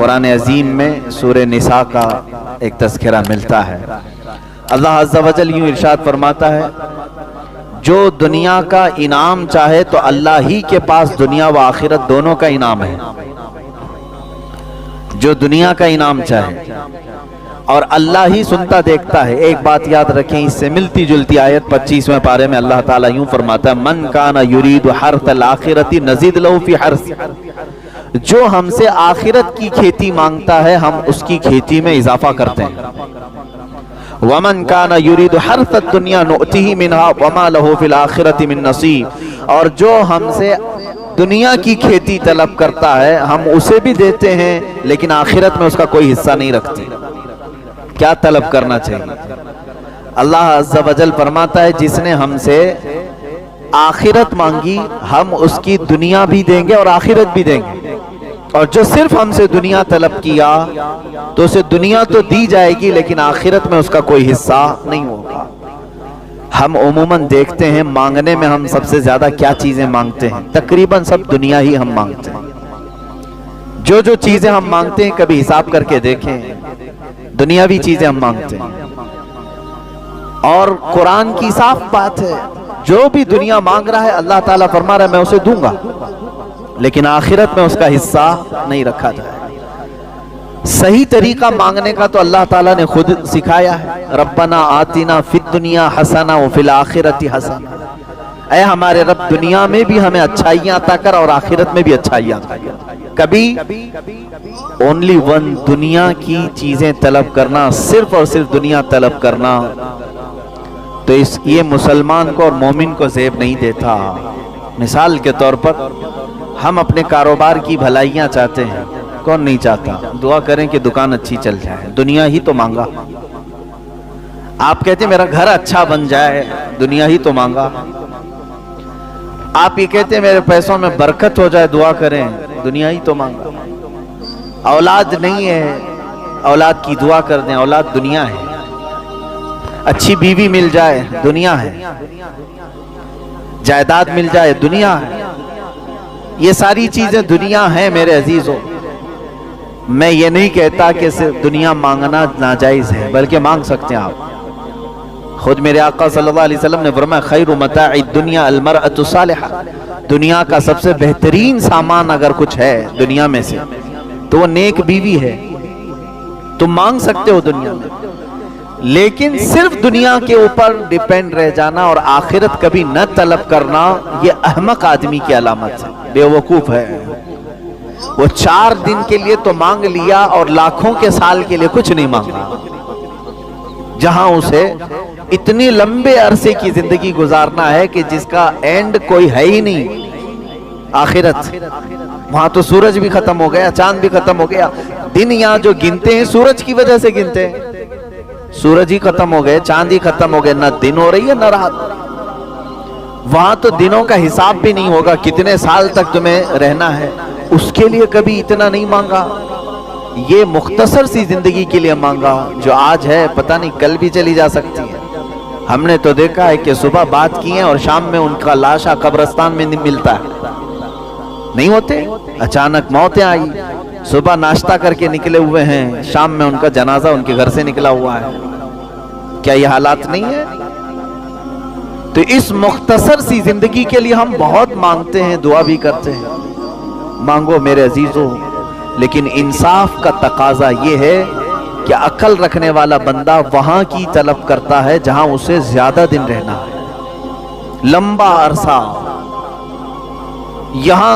قرآن عظیم میں سورہ نساء کا ایک تذکرہ ملتا ہے۔ اللہ عز و جل یوں ارشاد فرماتا ہے، جو دنیا کا انعام چاہے تو اللہ ہی کے پاس دنیا و آخرت دونوں کا انعام ہے۔ جو دنیا کا انعام چاہے اور اللہ ہی سنتا دیکھتا ہے۔ ایک بات یاد رکھیں، اس سے ملتی جلتی آیت 25ویں پارے میں اللہ تعالیٰ یوں فرماتا ہے، من کان یرید حرث الآخرۃ نزد لہ فی حرثہ، جو ہم سے آخرت کی کھیتی مانگتا ہے ہم اس کی کھیتی میں اضافہ کرتے ہیں۔ ومن کان یرید حرث الدنیا نؤتہ منہا وما لہ فی الآخرۃ من نصیب، اور جو ہم سے دنیا کی کھیتی طلب کرتا ہے ہم اسے بھی دیتے ہیں لیکن آخرت میں اس کا کوئی حصہ نہیں رکھتے۔ کیا طلب کرنا چاہیے؟ اللہ عز و جل فرماتا ہے جس نے ہم سے آخرت مانگی ہم اس کی دنیا بھی دیں گے اور آخرت بھی دیں گے، اور جو صرف ہم سے دنیا طلب کیا تو اسے دنیا تو دی جائے گی لیکن آخرت میں اس کا کوئی حصہ نہیں ہوگا۔ ہم عموماً دیکھتے ہیں مانگنے میں ہم سب سے زیادہ کیا چیزیں مانگتے ہیں؟ تقریباً سب دنیا ہی ہم مانگتے ہیں۔ جو جو چیزیں ہم مانگتے ہیں کبھی حساب کر کے دیکھیں، دنیاوی چیزیں ہم مانگتے ہیں۔ اور قرآن کی صاف بات ہے، جو بھی دنیا مانگ رہا ہے اللہ تعالیٰ فرما رہا ہے میں اسے دوں گا لیکن آخرت میں اس کا حصہ نہیں رکھا جائے۔ صحیح طریقہ مانگنے کا تو اللہ تعالیٰ نے خود سکھایا ہے، ربنا آتنا فی الدنیا حسنہ وفی الآخرۃ حسنہ، اے ہمارے رب دنیا میں بھی ہمیں اچھائیاں عطا کر اور آخرت میں بھی اچھائیاں عطا کر۔ کبھی اونلی ون دنیا کی چیزیں طلب کرنا، صرف اور صرف دنیا طلب کرنا تو یہ مسلمان کو اور مومن کو زیب نہیں دیتا۔ مثال کے طور پر ہم اپنے کاروبار کی بھلائیاں چاہتے ہیں، کون نہیں چاہتا؟ دعا کریں کہ دکان اچھی چل جائے، دنیا ہی تو مانگا۔ آپ کہتے ہیں میرا گھر اچھا بن جائے، دنیا ہی تو مانگا۔ آپ یہ کہتے ہیں میرے پیسوں میں برکت ہو جائے، دعا کریں، دنیا ہی تو مانگا۔ اولاد نہیں ہے، اولاد کی دعا کر دیں، اولاد دنیا ہے۔ اچھی بیوی مل جائے، دنیا ہے۔ جائیداد مل جائے، دنیا ہے۔ یہ ساری چیزیں دنیا ہیں میرے عزیزوں۔ میں یہ نہیں کہتا کہ صرف دنیا مانگنا ناجائز ہے، بلکہ مانگ سکتے ہیں آپ۔ خود میرے آقا صلی اللہ علیہ وسلم نے فرمایا خیر متاع الدنیا المرأة الصالحہ، دنیا کا سب سے بہترین سامان اگر کچھ ہے دنیا میں سے تو وہ نیک بیوی ہے۔ تم مانگ سکتے ہو دنیا میں، لیکن صرف دنیا کے اوپر ڈیپینڈ رہ جانا اور آخرت کبھی نہ طلب کرنا یہ احمق آدمی کی علامت ہے، بے وقوف ہے۔ وہ 4 دن کے لیے تو مانگ لیا اور لاکھوں کے سال کے لیے کچھ نہیں مانگا، جہاں اسے اتنی لمبے عرصے کی زندگی گزارنا ہے کہ جس کا اینڈ کوئی ہے ہی نہیں، آخرت۔ وہاں تو سورج بھی ختم ہو گیا، چاند بھی ختم ہو گیا۔ دن یہاں جو گنتے ہیں سورج کی وجہ سے گنتے ہیں، سورج ہی ختم ہو گئے، چاند ہی ختم ہو گئے، نہ دن ہو رہی ہے نہ رات۔ وہاں تو دنوں کا حساب بھی نہیں ہوگا، کتنے سال تک تمہیں رہنا ہے، اس کے لیے کبھی اتنا نہیں مانگا۔ یہ مختصر سی زندگی کے لیے مانگا جو آج ہے پتہ نہیں کل بھی چلی جا سکتی ہے۔ ہم نے تو دیکھا ہے کہ صبح بات کی ہیں اور شام میں ان کا لاشا قبرستان میں ملتا ہے، نہیں ہوتے؟ اچانک موتیں آئی، صبح ناشتہ کر کے نکلے ہوئے ہیں، شام میں ان کا جنازہ ان کے گھر سے نکلا ہوا ہے۔ کیا یہ حالات نہیں ہے؟ تو اس مختصر سی زندگی کے لیے ہم بہت مانگتے ہیں، دعا بھی کرتے ہیں۔ مانگو میرے عزیزوں، لیکن انصاف کا تقاضا یہ ہے کہ عقل رکھنے والا بندہ وہاں کی طلب کرتا ہے جہاں اسے زیادہ دن رہنا ہے، لمبا عرصہ۔ یہاں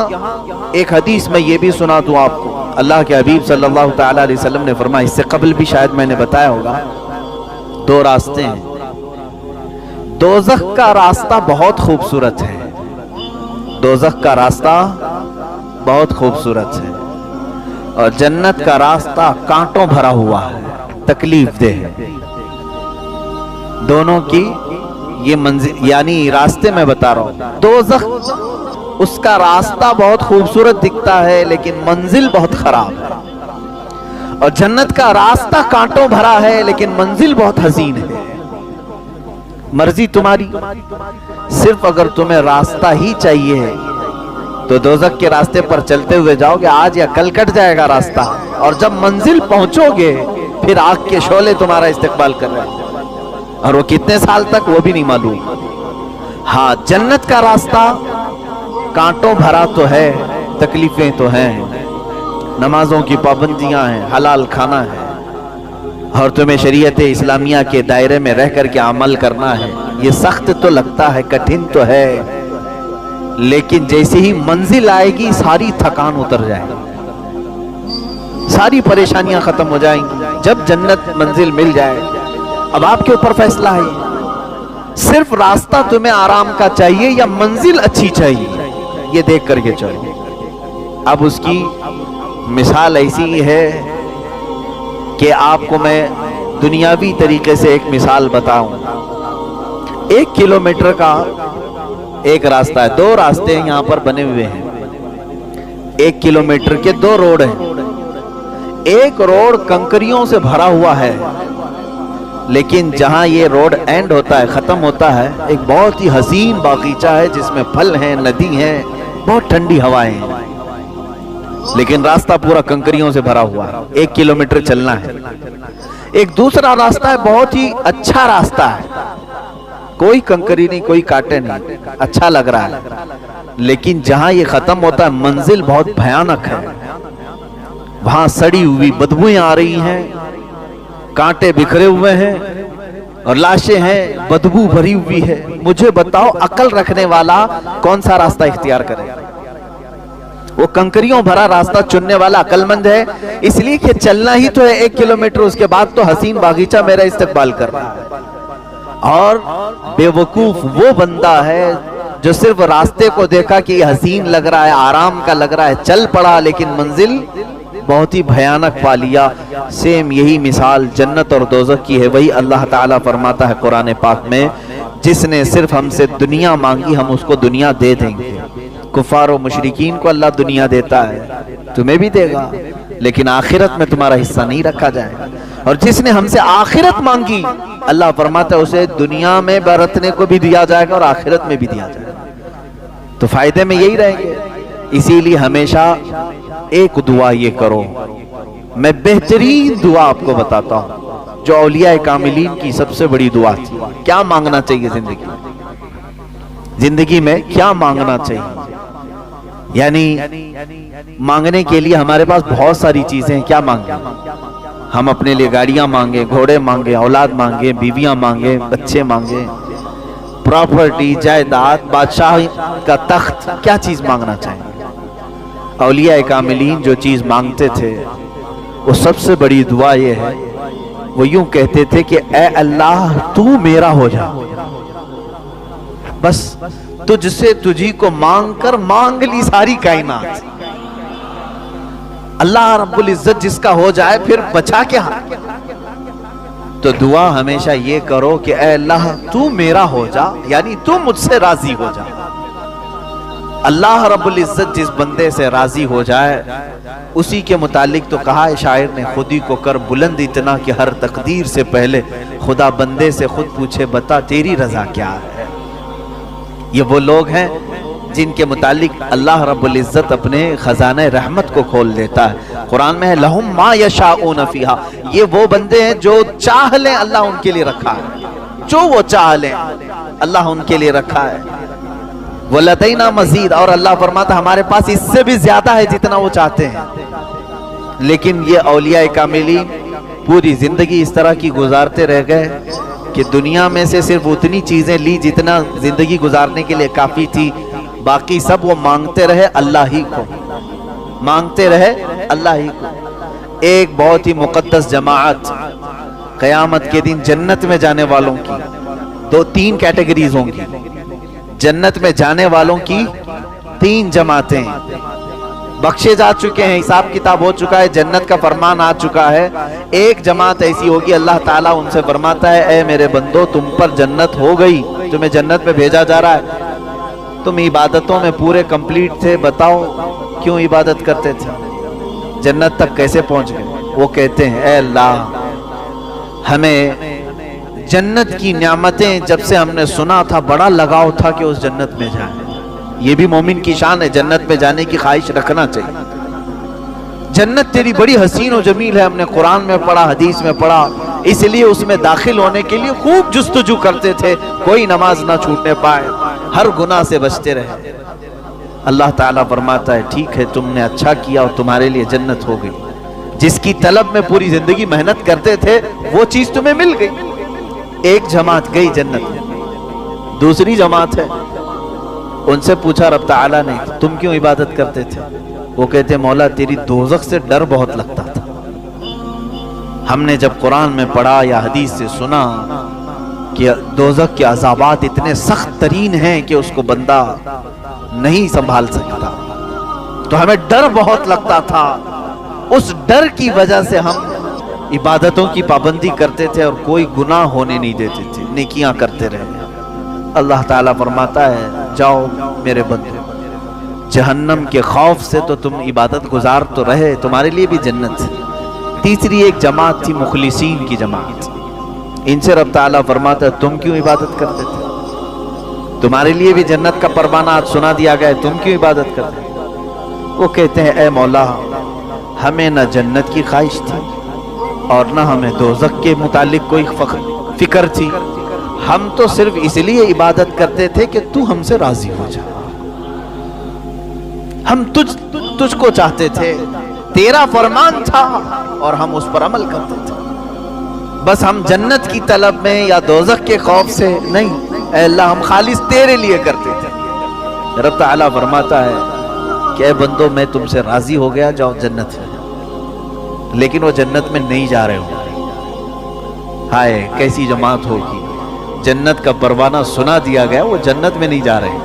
ایک حدیث میں یہ بھی سنا دوں آپ کو، اللہ کے حبیب صلی اللہ تعالیٰ علیہ وسلم نے فرمایا، اس سے قبل بھی شاید میں نے بتایا ہوگا، 2 راستے ہیں۔ دوزخ کا راستہ بہت خوبصورت ہے، دوزخ کا راستہ بہت خوبصورت ہے، اور جنت کا راستہ کانٹوں بھرا ہوا ہے، تکلیف دہ ہے۔ دونوں کی یہ منزل، یعنی راستے میں بتا رہا ہوں، دوزخ اس کا راستہ بہت خوبصورت دکھتا ہے لیکن منزل بہت خراب ہے، اور جنت کا راستہ کانٹوں بھرا ہے لیکن منزل بہت حسین ہے۔ مرضی تمہاری، صرف اگر تمہیں راستہ ہی چاہیے تو دوزخ کے راستے پر چلتے ہوئے جاؤ گے، آج یا کل کٹ جائے گا راستہ، اور جب منزل پہنچو گے پھر آگ کے شعلے تمہارا استقبال کر رہے ہیں، اور وہ کتنے سال تک وہ بھی نہیں معلوم۔ ہاں جنت کا راستہ کانٹوں بھرا تو ہے، تکلیفیں تو ہیں، نمازوں کی پابندیاں ہیں، حلال کھانا ہے، اور تمہیں شریعت اسلامیہ کے دائرے میں رہ کر کے عمل کرنا ہے۔ یہ سخت تو لگتا ہے، کٹھن تو ہے، لیکن جیسے ہی منزل آئے گی ساری تھکان اتر جائے گی، ساری پریشانیاں ختم ہو جائیں گی۔ جب جنت منزل مل جائے، اب آپ کے اوپر فیصلہ ہے، صرف راستہ تمہیں آرام کا چاہیے یا منزل اچھی چاہیے، یہ دیکھ کر کے چلو۔ اب اس کی مثال ایسی ہے کہ آپ کو میں دنیاوی طریقے سے ایک مثال بتاؤں۔ 1 کلومیٹر کا ایک راستہ ہے، 2 راستے یہاں پر بنے ہوئے ہیں، 1 کلومیٹر کے 2 روڈ ہیں۔ ایک روڈ کنکریوں سے بھرا ہوا ہے، لیکن جہاں یہ روڈ اینڈ ہوتا ہے، ختم ہوتا ہے، ایک بہت ہی حسین باغیچہ ہے جس میں پھل ہیں، ندی ہیں، بہت ٹھنڈی ہوائیں ہیں، لیکن راستہ پورا کنکریوں سے بھرا ہوا ہے، 1 کلومیٹر چلنا ہے۔ ایک دوسرا راستہ ہے، بہت ہی اچھا راستہ ہے، کوئی کنکری نہیں، کوئی کانٹے نہیں، اچھا لگ رہا ہے، لیکن جہاں یہ ختم ہوتا ہے منزل بہت بھیانک ہے، وہاں سڑی ہوئی بدبوئیں آ رہی ہیں، کانٹے بکھرے ہوئے ہیں اور لاشیں ہیں، بدبو بھری ہوئی ہے۔ مجھے بتاؤ عقل رکھنے والا کون سا راستہ اختیار کرے؟ وہ کنکریوں بھرا راستہ چننے والا عقل مند ہے، اس لیے کہ چلنا ہی تو ہے 1 کلومیٹر، اس کے بعد تو حسین باغیچہ میرا استقبال کر رہا ہے۔ اور بے وقوف وہ بندہ ہے جو صرف راستے کو دیکھا کہ یہ حسین لگ رہا ہے، آرام کا لگ رہا ہے، چل پڑا، لیکن منزل بہت ہی بھیانک پا لیا۔ سیم یہی مثال جنت اور دوزخ کی ہے۔ وہی اللہ تعالیٰ فرماتا ہے قرآن پاک میں، جس نے صرف ہم سے دنیا مانگی ہم اس کو دنیا دے دیں گے۔ کفار و مشرکین کو اللہ دنیا دیتا ہے، تمہیں بھی دے گا، لیکن آخرت میں تمہارا حصہ نہیں رکھا جائے گا۔ اور جس نے ہم سے آخرت مانگی، اللہ فرماتا ہے اسے دنیا میں برتنے کو بھی دیا جائے گا اور آخرت میں بھی دیا جائے گا، تو فائدے میں یہی رہیں گے۔ اسی لیے ہمیشہ ایک دعا یہ کرو، میں بہترین دعا آپ کو بتاتا ہوں جو اولیاء کاملین کی سب سے بڑی دعا تھی۔ کیا مانگنا چاہیے زندگی میں کیا مانگنا چاہیے؟ یعنی مانگنے کے لیے ہمارے پاس بہت ساری چیزیں ہیں، کیا مانگیں؟ ہم اپنے لیے گاڑیاں مانگیں، گھوڑے مانگیں، اولاد مانگیں، بیویاں مانگیں، بچے مانگیں، پراپرٹی، جائیداد، بادشاہ کا تخت، کیا چیز مانگنا چاہیں؟ اولیاء کاملین جو چیز مانگتے تھے وہ سب سے بڑی دعا یہ ہے، وہ یوں کہتے تھے کہ اے اللہ تو میرا ہو جا، بس تجھ سے تجھی کو مانگ کر مانگ لی ساری کائنات۔ اللہ رب العزت جس کا ہو جائے پھر بچا کیا؟ تو دعا ہمیشہ یہ کرو کہ اے اللہ تو میرا ہو جا، یعنی تو مجھ سے راضی ہو جا۔ اللہ رب العزت جس بندے سے راضی ہو جائے اسی کے متعلق تو کہا ہے شاعر نے، خودی کو کر بلند اتنا کہ ہر تقدیر سے پہلے خدا بندے سے خود پوچھے بتا تیری رضا کیا ہے۔ یہ وہ لوگ ہیں جن کے متعلق اللہ رب العزت اپنے خزانہ رحمت کو کھول دیتا ہے۔ قرآن میں ہے لہم ما یشاؤون فیہا، یہ وہ بندے ہیں جو چاہ لیں اللہ ان کے لیے رکھا ہے، جو وہ چاہ لیں اللہ ان کے لیے رکھا ہے۔ وَلَدَيْنَا مزید، اور اللہ فرماتا ہمارے پاس اس سے بھی زیادہ ہے جتنا وہ چاہتے ہیں۔ لیکن یہ اولیاء کاملین پوری زندگی اس طرح کی گزارتے رہ گئے کہ دنیا میں سے صرف اتنی چیزیں لی جتنا زندگی گزارنے کے لیے کافی تھی، باقی سب وہ مانگتے رہے اللہ ہی کو، مانگتے رہے اللہ ہی کو۔ ایک بہت ہی مقدس جماعت قیامت کے دن جنت میں جانے والوں کی 3 کیٹیگریز ہوں گی۔ جنت میں جانے والوں کی 3 جماعتیں بخشے جا چکے ہیں، حساب کتاب ہو چکا ہے، جنت کا فرمان آ چکا ہے۔ ایک جماعت ایسی ہوگی اللہ تعالیٰ ان سے فرماتا ہے اے میرے بندو تم پر جنت ہو گئی، تمہیں جنت میں بھیجا جا رہا ہے، تم عبادتوں میں پورے کمپلیٹ تھے، بتاؤ کیوں عبادت کرتے تھے، جنت تک کیسے پہنچ گئے؟ وہ کہتے ہیں اے اللہ ہمیں جنت کی نعمتیں جب سے ہم نے سنا تھا بڑا لگاؤ تھا کہ اس جنت میں جائیں، یہ بھی مومن کی شان ہے، جنت میں جانے کی خواہش رکھنا چاہیے۔ جنت تیری بڑی حسین و جمیل ہے، ہم نے قرآن میں پڑھا، حدیث میں پڑھا، اس لیے اس میں داخل ہونے کے لیے خوب جستجو کرتے تھے، کوئی نماز نہ چھوٹنے پائے، ہر گناہ سے بچتے رہے۔ اللہ تعالیٰ فرماتا ہے ٹھیک ہے، تم نے اچھا کیا اور تمہارے لیے جنت ہو گئی، جس کی طلب میں پوری زندگی محنت کرتے تھے وہ چیز تمہیں مل گئی۔ ایک جماعت گئی جنت میں، دوسری جماعت ہے، ان سے پوچھا رب تعالیٰ نے تم کیوں عبادت کرتے تھے؟ وہ کہتے مولا تیری دوزخ سے ڈر بہت لگتا تھا، ہم نے جب قرآن میں پڑھا یا حدیث سے سنا کہ دوزخ کے عذابات اتنے سخت ترین ہیں کہ اس کو بندہ نہیں سنبھال سکتا، تو ہمیں ڈر بہت لگتا تھا، اس ڈر کی وجہ سے ہم عبادتوں کی پابندی کرتے تھے اور کوئی گناہ ہونے نہیں دیتے تھے، نیکیاں کرتے رہے۔ اللہ تعالیٰ فرماتا ہے جاؤ میرے بندے، جہنم کے خوف سے تو تم عبادت گزار تو رہے، تمہارے لیے بھی جنت ہے۔ تیسری ایک جماعت تھی مخلصین کی جماعت، ان سے رب تعالیٰ فرماتا ہے تم کیوں عبادت کرتے تھے؟ تمہارے لیے بھی جنت کا پروانہ آج سنا دیا گیا، تم کیوں عبادت کرتے تھے؟ وہ کہتے ہیں اے مولا ہمیں نہ جنت کی خواہش تھی اور نہ ہمیں دوزخ کے متعلق کوئی فکر تھی، ہم تو صرف اس لیے عبادت کرتے تھے کہ تو ہم سے راضی ہو جا، ہم تجھ کو چاہتے تھے، تیرا فرمان تھا اور ہم اس پر عمل کرتے تھے، بس ہم جنت کی طلب میں یا دوزخ کے خوف سے نہیں، اے اللہ ہم خالص تیرے لیے کرتے تھے۔ رب تعالیٰ فرماتا ہے کہ اے بندو میں تم سے راضی ہو گیا، جاؤ جنت میں، لیکن وہ جنت میں نہیں جا رہے ہوں۔ ہائے کیسی جماعت ہوگی، جنت کا پروانہ سنا دیا گیا، وہ جنت میں نہیں جا رہے،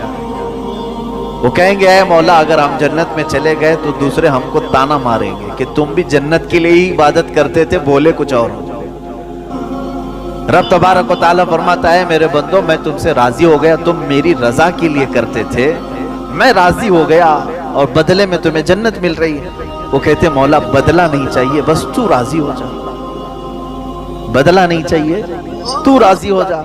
وہ کہیں گے اے مولا اگر ہم جنت میں چلے گئے تو دوسرے ہم کو تانا ماریں گے کہ تم بھی جنت کے لیے ہی عبادت کرتے تھے، بولے کچھ اور ہو۔ رب تبارک و تعالیٰ فرماتا ہے میرے بندو میں تم سے راضی ہو گیا، تم میری رضا کے لیے کرتے تھے، میں راضی ہو گیا اور بدلے میں تمہیں جنت مل رہی ہے۔ وہ کہتے مولا بدلہ نہیں چاہیے، بس تو راضی ہو جا، بدلہ نہیں چاہیے، تو راضی ہو جا۔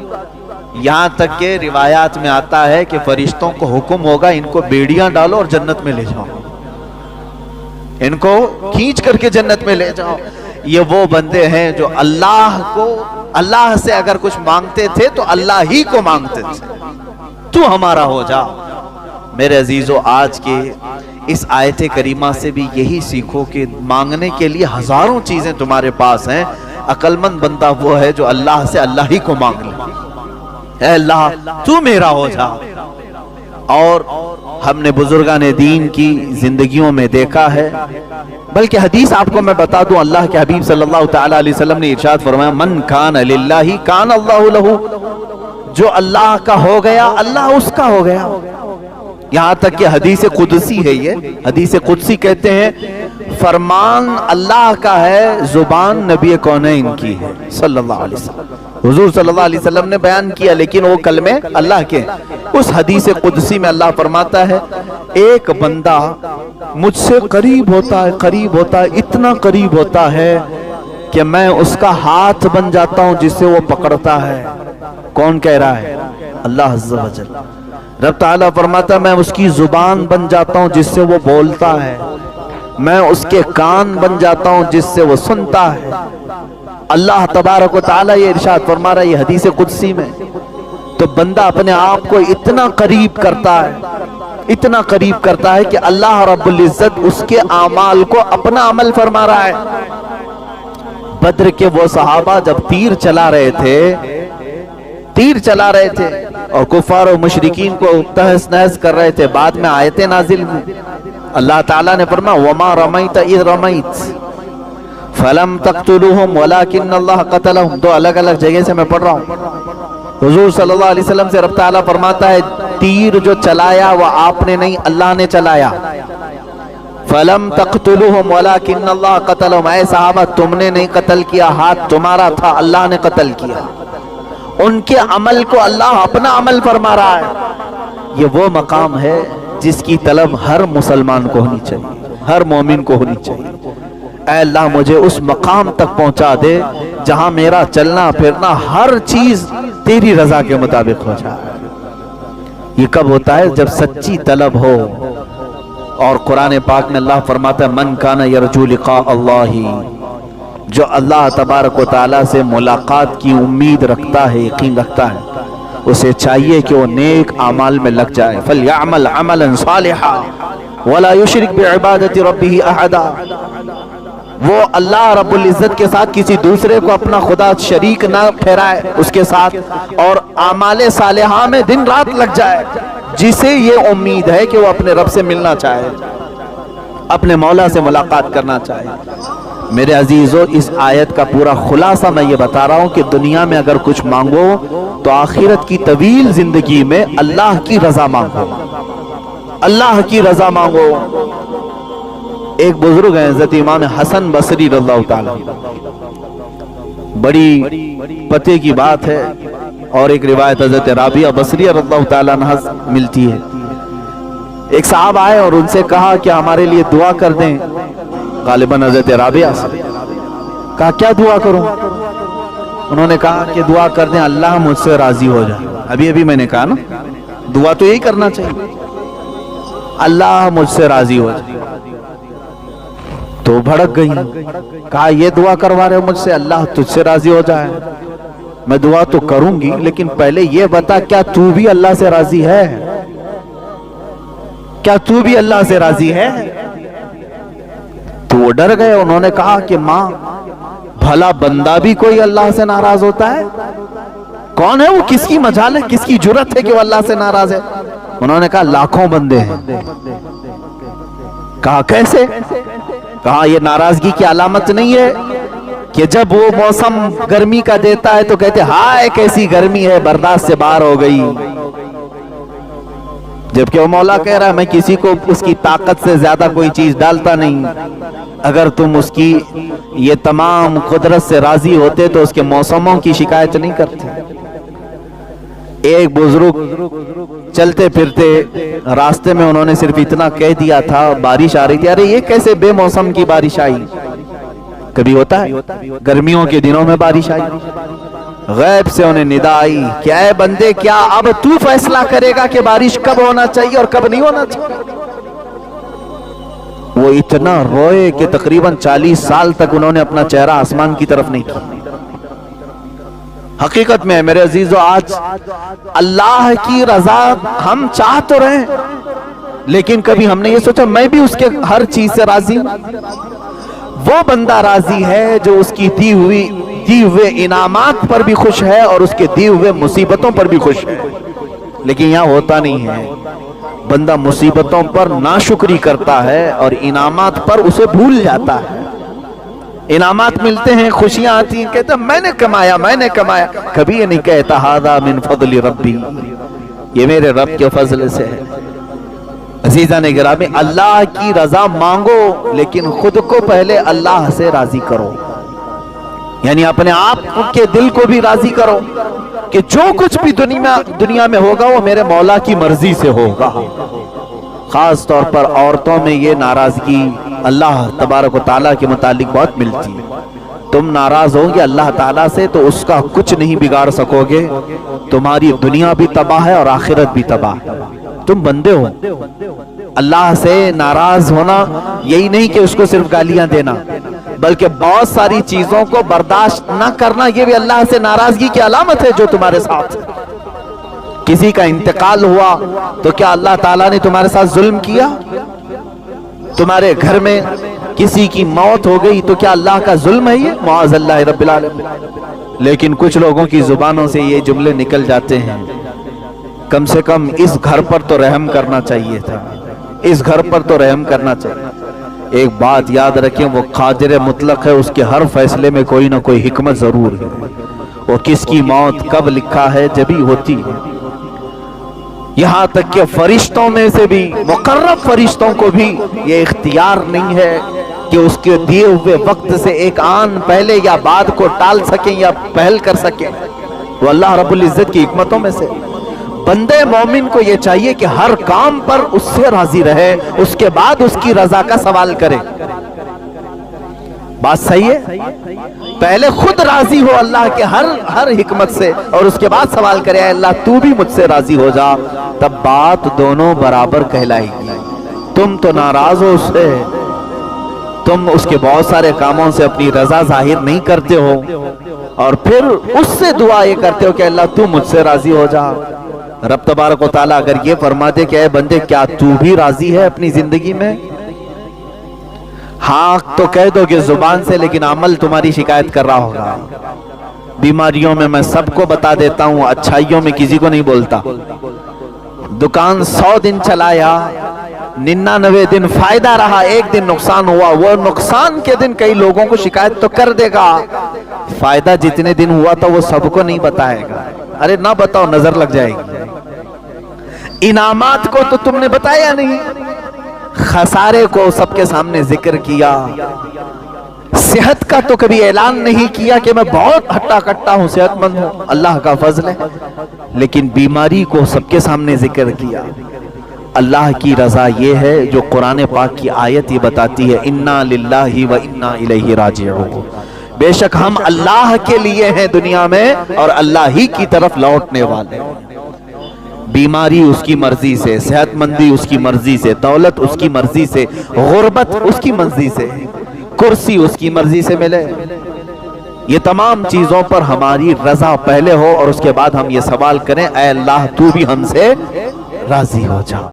یہاں تک کہ روایات میں آتا ہے کہ فرشتوں کو حکم ہوگا ان کو بیڑیاں ڈالو اور جنت میں لے جاؤ، ان کو کھینچ کر کے جنت میں لے جاؤ۔ یہ وہ بندے ہیں جو اللہ سے اگر کچھ مانگتے تھے تو اللہ ہی کو مانگتے تھے، تو ہمارا ہو جا۔ میرے عزیزو آج کے اس آیت کریمہ سے بھی یہی سیکھو کہ مانگنے کے لیے ہزاروں چیزیں تمہارے پاس ہیں، عقل مند بندہ وہ ہے جو اللہ سے اللہ ہی کو مانگ لے، اے اللہ تو میرا ہو جا۔ اور ہم نے بزرگان دین کی زندگیوں میں دیکھا ہے، بلکہ حدیث آپ کو میں بتا دوں، اللہ کے حبیب صلی اللہ تعالی علیہ وسلم نے ارشاد فرمایا من کان للہ کان اللہ لہ، جو اللہ کا ہو گیا اللہ اس کا ہو گیا۔ یہاں تک کہ حدیث قدسی ہے، یہ حدیث قدسی کہتے ہیں فرمان اللہ کا ہے، زبان نبی کونین کی ہے صلی اللہ علیہ وسلم، حضور صلی اللہ علیہ وسلم نے بیان کیا لیکن وہ کلمے اللہ کے۔ اس حدیث قدسی میں اللہ فرماتا ہے ایک بندہ مجھ سے قریب ہوتا ہے، قریب ہوتا ہے، اتنا قریب ہوتا ہے کہ میں اس کا ہاتھ بن جاتا ہوں جس سے وہ پکڑتا ہے۔ کون کہہ رہا ہے؟ اللہ عز و جل۔ رب تعالیٰ فرماتا ہے میں اس کی زبان بن جاتا ہوں جس سے وہ بولتا ہے، میں اس کے کان بن جاتا ہوں جس سے وہ سنتا ہے۔ اللہ تبارک و تعالیٰ یہ ارشاد فرما رہا ہے یہ حدیث قدسی میں۔ تو بندہ اپنے آپ کو اتنا قریب کرتا ہے، اتنا قریب کرتا ہے کہ اللہ رب العزت اس کے اعمال کو اپنا عمل فرما رہا ہے۔ بدر کے وہ صحابہ جب تیر چلا رہے تھے اور کفار و مشرکین کو تہس نہس کر رہے تھے، بعد میں آیتیں نازل ہوئی، اللہ تعالیٰ نے فرمایا وما رمیت اذ رمیت فلم تقتلوہم ولکن اللہ قتلہم۔ دو الگ الگ جگہ سے میں پڑھ رہا ہوں۔ حضور صلی اللہ علیہ وسلم سے رب تعالیٰ فرماتا ہے تیر جو چلایا وہ آپ نے نہیں اللہ نے چلایا، فلم تقتلوہم ولکن اللہ قتلہم، اے صحابہ تم نے نہیں قتل کیا، ہاتھ تمہارا تھا، اللہ نے قتل کیا۔ ان کے عمل کو اللہ اپنا عمل فرما رہا ہے۔ یہ وہ مقام ہے جس کی طلب ہر مسلمان کو ہونی چاہیے، ہر مومن کو ہونی چاہیے۔ اے اللہ مجھے اس مقام تک پہنچا دے جہاں میرا چلنا پھرنا ہر چیز تیری رضا کے مطابق ہو جائے۔ یہ کب ہوتا ہے؟ جب سچی طلب ہو. اور قرآن پاک میں اللہ فرماتا ہے من کان یرجو لقاء اللہ، جو اللہ تبارک و تعالیٰ سے ملاقات کی امید رکھتا ہے، یقین رکھتا ہے، اسے چاہیے کہ وہ نیک اعمال میں لگ جائے. فَلْيَعْمَلْ عَمَلًا صَالِحًا وَلَا يُشْرِكْ بِعِبَادَةِ رَبِّهِ أَحَدًا. وہ اللہ رب العزت کے ساتھ کسی دوسرے کو اپنا خدا شریک نہ ٹھہرائے اس کے ساتھ، اور اعمال صالحہ میں دن رات لگ جائے، جسے یہ امید ہے کہ وہ اپنے رب سے ملنا چاہے، اپنے مولا سے ملاقات کرنا چاہے. میرے عزیزو، اس آیت کا پورا خلاصہ میں یہ بتا رہا ہوں کہ دنیا میں اگر کچھ مانگو تو آخرت کی طویل زندگی میں اللہ کی رضا مانگو، اللہ کی رضا مانگو. ایک بزرگ ہیں حضرت امام حسن بصری رضی اللہ تعالیٰ، بڑی پتے کی بات ہے، اور ایک روایت حضرت رابعہ بصریہ رضی اللہ تعالیٰ عنہ ملتی ہے. ایک صاحب آئے اور ان سے کہا کہ ہمارے لیے دعا کر دیں. غالباً حضرت رابعہ سے کہا کیا دعا کروں؟ انہوں نے کہا کہ دعا کر دیں اللہ مجھ سے راضی ہو جائے. ابھی میں نے کہا نا، دعا تو یہی کرنا چاہیے، اللہ مجھ سے راضی ہو جائے. تو بھڑک گئی، کہا یہ دعا کروا رہے ہو مجھ سے اللہ تجھ سے راضی ہو جائے؟ میں دعا تو کروں گی، لیکن پہلے یہ بتا کیا تو بھی اللہ سے راضی ہے؟ کیا تو بھی اللہ سے راضی ہے؟ تو وہ ڈر گئے. انہوں نے کہا کہ ماں، بھلا بندہ بھی کوئی اللہ سے ناراض ہوتا ہے؟ کون ہے وہ؟ کس کی مجال ہے، کس کی جرت ہے کہ وہ اللہ سے ناراض ہے؟ انہوں نے کہا لاکھوں بندے ہیں. کہا کیسے؟ کہا یہ ناراضگی کی علامت نہیں ہے کہ جب وہ موسم گرمی کا دیتا ہے تو کہتے ہائے کیسی گرمی ہے، برداشت سے باہر ہو گئی، جبکہ وہ مولا کہہ رہا ہے میں کسی کو اس کی طاقت سے زیادہ کوئی چیز ڈالتا نہیں. اگر تم اس کی یہ تمام قدرت سے راضی ہوتے تو اس کے موسموں کی شکایت نہیں کرتے. ایک بزرگ چلتے پھرتے راستے میں انہوں نے صرف اتنا کہہ دیا تھا، بارش آ رہی تھی، ارے یہ کیسے بے موسم کی بارش آئی؟ کبھی ہوتا ہے گرمیوں کے دنوں میں بارش آئی. غیب سے انہیں ندا آئی کہ اے بندے، کیا اب تو فیصلہ کرے گا کہ بارش کب ہونا چاہیے اور کب نہیں ہونا چاہیے؟ وہ اتنا روئے کہ تقریباً 40 سال تک انہوں نے اپنا چہرہ آسمان کی طرف نہیں کیا. حقیقت میں میرے عزیزو، آج اللہ کی رضا ہم چاہ تو رہے، لیکن کبھی ہم نے یہ سوچا میں بھی اس کے ہر چیز سے راضی ہوں؟ وہ بندہ راضی ہے جو اس کی دی ہوئے انعامات پر بھی خوش ہے اور اس کے دی ہوئے مصیبتوں پر بھی خوش ہے. لیکن یہاں ہوتا نہیں ہے، بندہ مصیبتوں پر ناشکری کرتا ہے اور انعامات پر اسے بھول جاتا ہے. انعامات ملتے ہیں، خوشیاں آتی ہیں، کہتا میں نے کمایا، کبھی یہ نہیں کہتا ھذا من فضل ربی، یہ میرے رب کے فضل سے ہے. عزیزان گرامی، اللہ کی رضا مانگو، لیکن خود کو پہلے اللہ سے راضی کرو، یعنی اپنے آپ کے دل کو بھی راضی کرو کہ جو کچھ بھی دنیا میں ہوگا وہ میرے مولا کی مرضی سے ہوگا. خاص طور پر عورتوں میں یہ ناراضگی اللہ تبارک و تعالیٰ کے متعلق بہت ملتی ہے. تم ناراض ہوگے اللہ تعالیٰ سے تو اس کا کچھ نہیں بگاڑ سکو گے، تمہاری دنیا بھی تباہ ہے اور آخرت بھی تباہ ہے. تم بندے ہو، اللہ سے ناراض ہونا یہی نہیں کہ اس کو صرف گالیاں دینا، بلکہ بہت ساری چیزوں کو برداشت نہ کرنا یہ بھی اللہ سے ناراضگی کی علامت ہے. جو تمہارے ساتھ کسی کا انتقال ہوا تو کیا اللہ تعالیٰ نے تمہارے ساتھ ظلم کیا؟ تمہارے گھر میں کسی کی موت ہو گئی تو کیا اللہ کا ظلم ہے یہ؟ معاذ اللہ رب العالمین. لیکن کچھ لوگوں کی زبانوں سے یہ جملے نکل جاتے ہیں، کم سے کم اس گھر پر تو رحم کرنا چاہیے تھا، اس گھر پر تو رحم کرنا چاہیے. ایک بات یاد رکھیں، وہ قادر مطلق ہے، اس کے ہر فیصلے میں کوئی نہ کوئی حکمت ضرور ہے. وہ کس کی موت کب لکھا ہے جبھی ہوتی ہے. یہاں تک کہ فرشتوں میں سے بھی مقرب فرشتوں کو بھی یہ اختیار نہیں ہے کہ اس کے دیے ہوئے وقت سے ایک آن پہلے یا بعد کو ٹال سکیں یا پہل کر سکیں. وہ اللہ رب العزت کی حکمتوں میں سے. بندے مومن کو یہ چاہیے کہ ہر کام پر اس سے راضی رہے، اس کے بعد اس کی رضا کا سوال کرے. بات صحیح ہے؟ پہلے خود راضی ہو اللہ کے ہر حکمت سے اور اس کے بعد سوال کرے اے اللہ تو بھی مجھ سے راضی ہو جا. تب بات دونوں برابر کہلائے گی۔ تم تو ناراض ہو اس سے، تم اس کے بہت سارے کاموں سے اپنی رضا ظاہر نہیں کرتے ہو، اور پھر اس سے دعا یہ کرتے ہو کہ اللہ تو مجھ سے راضی ہو جا۔ رب تبارک و تعالیٰ اگر یہ فرما دے کہ اے بندے کیا تو بھی راضی ہے اپنی زندگی میں؟ ہاں تو کہہ دو کہ زبان سے، لیکن عمل تمہاری شکایت کر رہا ہوگا۔ بیماریوں میں میں سب کو بتا دیتا ہوں، اچھائیوں میں کسی کو نہیں بولتا۔ دکان 100 دن چلایا، 99 دن فائدہ رہا، ایک دن نقصان ہوا، وہ نقصان کے دن کئی لوگوں کو شکایت تو کر دے گا، فائدہ جتنے دن ہوا تھا وہ سب کو نہیں بتائے گا۔ ارے نہ بتاؤ، نظر لگ جائے گی۔ انعامات کو تو تم نے بتایا نہیں، خسارے کو سب کے سامنے ذکر کیا۔ صحت کا تو کبھی اعلان نہیں کیا کہ میں بہت ہٹا کٹا ہوں، صحت مند ہوں، اللہ کا فضل ہے، لیکن بیماری کو سب کے سامنے ذکر کیا۔ اللہ کی رضا یہ ہے جو قرآن پاک کی آیت یہ بتاتی ہے، انا للہ و انا الیہ راجعون، بے شک ہم اللہ کے لیے ہیں دنیا میں اور اللہ ہی کی طرف لوٹنے والے۔ بیماری اس کی مرضی سے، صحت مندی اس کی مرضی سے، دولت اس کی مرضی سے، غربت اس کی مرضی سے، کرسی اس کی مرضی سے ملے۔ یہ تمام چیزوں پر ہماری رضا پہلے ہو، اور اس کے بعد ہم یہ سوال کریں اے اللہ تو بھی ہم سے راضی ہو جا۔